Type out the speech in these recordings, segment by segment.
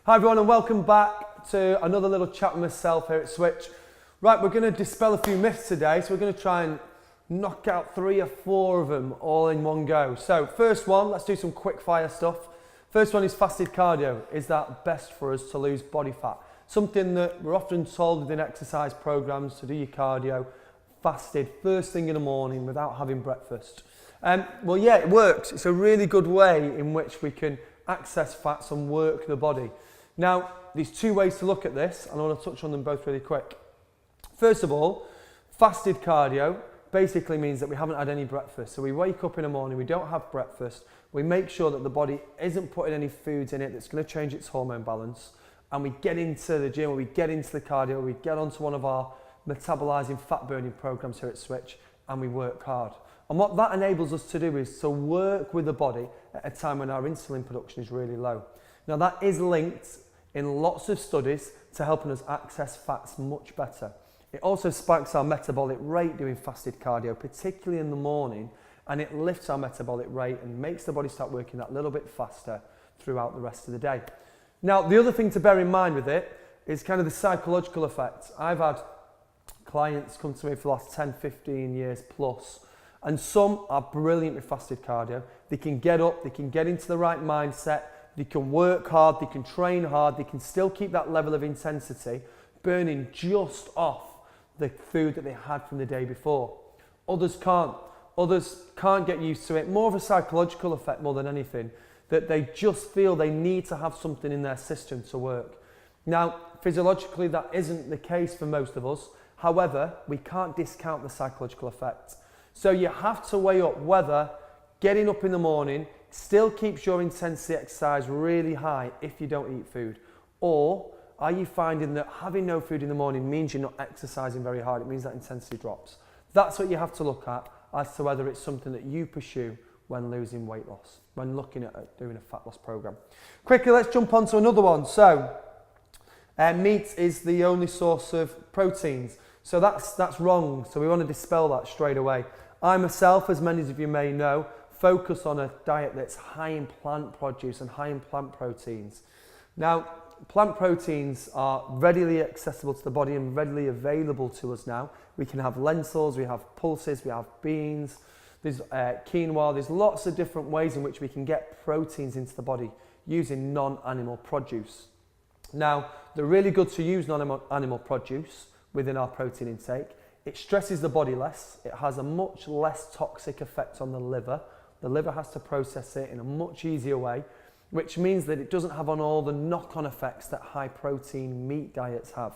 Hi everyone and welcome back to another little chat with myself here at Switch. Right, we're going to dispel a few myths today, so we're going to try and knock out 3 or 4 of them all in one go. So first one, let's do some quick fire stuff. First one is fasted cardio. Is that best for us to lose body fat? Something that we're often told within exercise programs to do your cardio fasted first thing in the morning without having breakfast. Well, yeah, it works. It's a really good way in which we can access fats and work the body. Now, there's 2 ways to look at this, and I want to touch on them both really quick. First of all, fasted cardio basically means that we haven't had any breakfast. So we wake up in the morning, we don't have breakfast, we make sure that the body isn't putting any foods in it that's going to change its hormone balance, and we get into the gym, or we get into the cardio, we get onto one of our metabolizing fat burning programs here at Switch, and we work hard. And what that enables us to do is to work with the body at a time when our insulin production is really low. Now that is linked in lots of studies to helping us access fats much better. It also spikes our metabolic rate doing fasted cardio, particularly in the morning, and it lifts our metabolic rate and makes the body start working that little bit faster throughout the rest of the day. Now, the other thing to bear in mind with it is kind of the psychological effects. I've had clients come to me for the last 10, 15 years plus, and some are brilliant with fasted cardio. They can get up, they can get into the right mindset, they can work hard, they can train hard, they can still keep that level of intensity, burning just off the food that they had from the day before. Others can't. Others can't get used to it. More of a psychological effect more than anything, that they just feel they need to have something in their system to work. Now, physiologically, that isn't the case for most of us. However, we can't discount the psychological effect. So you have to weigh up whether getting up in the morning still keeps your intensity exercise really high if you don't eat food, or are you finding that having no food in the morning means you're not exercising very hard? It means that intensity drops. That's what you have to look at as to whether it's something that you pursue when losing weight loss, when looking at doing a fat loss program. Quickly, let's jump on to another one. So, meat is the only source of proteins. So that's wrong. So we want to dispel that straight away. I myself, as many of you may know, focus on a diet that's high in plant produce and high in plant proteins. Now, plant proteins are readily accessible to the body and readily available to us now. We can have lentils, we have pulses, we have beans, there's quinoa, there's lots of different ways in which we can get proteins into the body using non-animal produce. Now, they're really good to use non-animal produce within our protein intake. It stresses the body less, it has a much less toxic effect on the liver. The liver has to process it in a much easier way, which means that it doesn't have on all the knock-on effects that high protein meat diets have.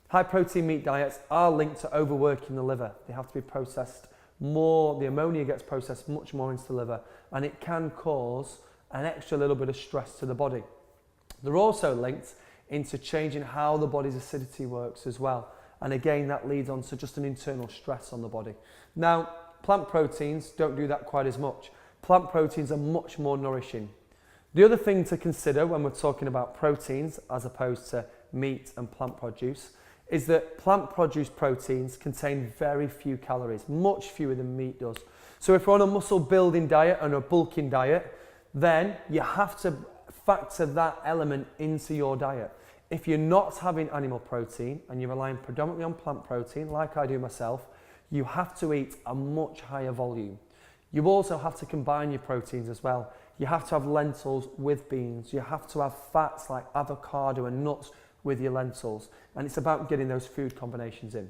High protein meat diets are linked to overworking the liver. They have to be processed more, the ammonia gets processed much more into the liver, and it can cause an extra little bit of stress to the body. They're also linked into changing how the body's acidity works as well. And again, that leads on to just an internal stress on the body. Now, plant proteins don't do that quite as much. Plant proteins are much more nourishing. The other thing to consider when we're talking about proteins as opposed to meat and plant produce is that plant produce proteins contain very few calories, much fewer than meat does. So if we're on a muscle building diet and a bulking diet, then you have to factor that element into your diet. If you're not having animal protein and you're relying predominantly on plant protein, like I do myself, you have to eat a much higher volume. You also have to combine your proteins as well. You have to have lentils with beans. You have to have fats like avocado and nuts with your lentils. And it's about getting those food combinations in.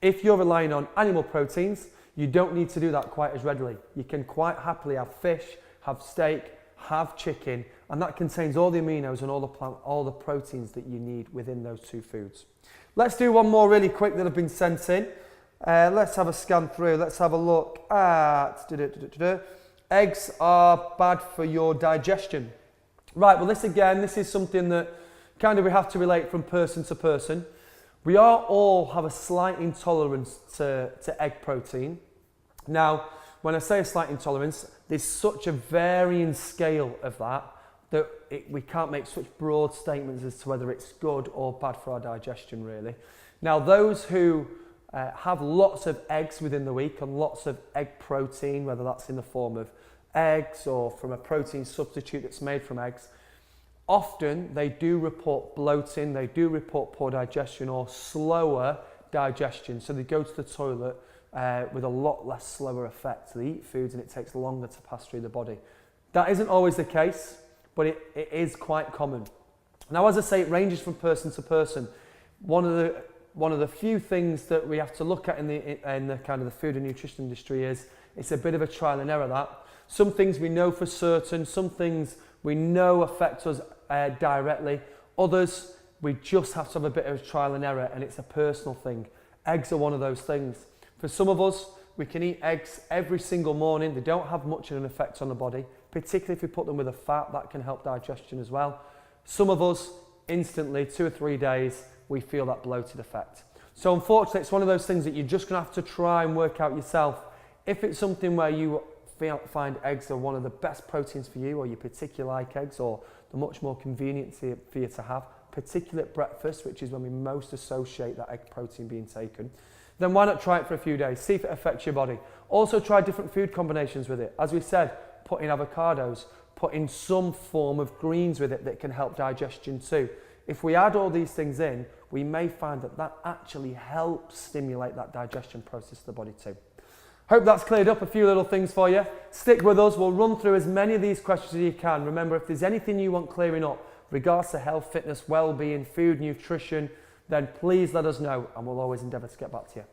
If you're relying on animal proteins, you don't need to do that quite as readily. You can quite happily have fish, have steak, have chicken, and that contains all the aminos and all the proteins that you need within those 2 foods. Let's do one more really quick that have been sent in. Let's have a scan through. Let's have a look at eggs are bad for your digestion. Right, well this is something that kind of we have to relate from person to person. We all have a slight intolerance to egg protein. Now, when I say a slight intolerance, there's such a varying scale of that we can't make such broad statements as to whether it's good or bad for our digestion, really. Now, those who have lots of eggs within the week and lots of egg protein, whether that's in the form of eggs or from a protein substitute that's made from eggs, Often they do report bloating, they do report poor digestion or slower digestion. So they go to the toilet with a lot less slower effect. So they eat foods and it takes longer to pass through the body. That isn't always the case, but it is quite common. Now, as I say, it ranges from person to person. One of the few things that we have to look at in the kind of the food and nutrition industry is it's a bit of a trial and error. That some things we know for certain, some things we know affect us directly. Others we just have to have a bit of trial and error, and it's a personal thing. Eggs are one of those things. For some of us, we can eat eggs every single morning. They don't have much of an effect on the body, particularly if we put them with a fat. That can help digestion as well. Some of us, instantly, 2 or 3 days, we feel that bloated effect. So unfortunately, it's one of those things that you're just going to have to try and work out yourself. If it's something where you find eggs are one of the best proteins for you, or you particularly like eggs, or they're much more convenient for you to have, particularly at breakfast, which is when we most associate that egg protein being taken, then why not try it for a few days, see if it affects your body. Also try different food combinations with it. As we said, put in avocados, put in some form of greens with it that can help digestion too. If we add all these things in, we may find that that actually helps stimulate that digestion process of the body too. Hope that's cleared up a few little things for you. Stick with us, we'll run through as many of these questions as you can. Remember, if there's anything you want clearing up regards to health, fitness, well-being, food, nutrition, then please let us know and we'll always endeavour to get back to you.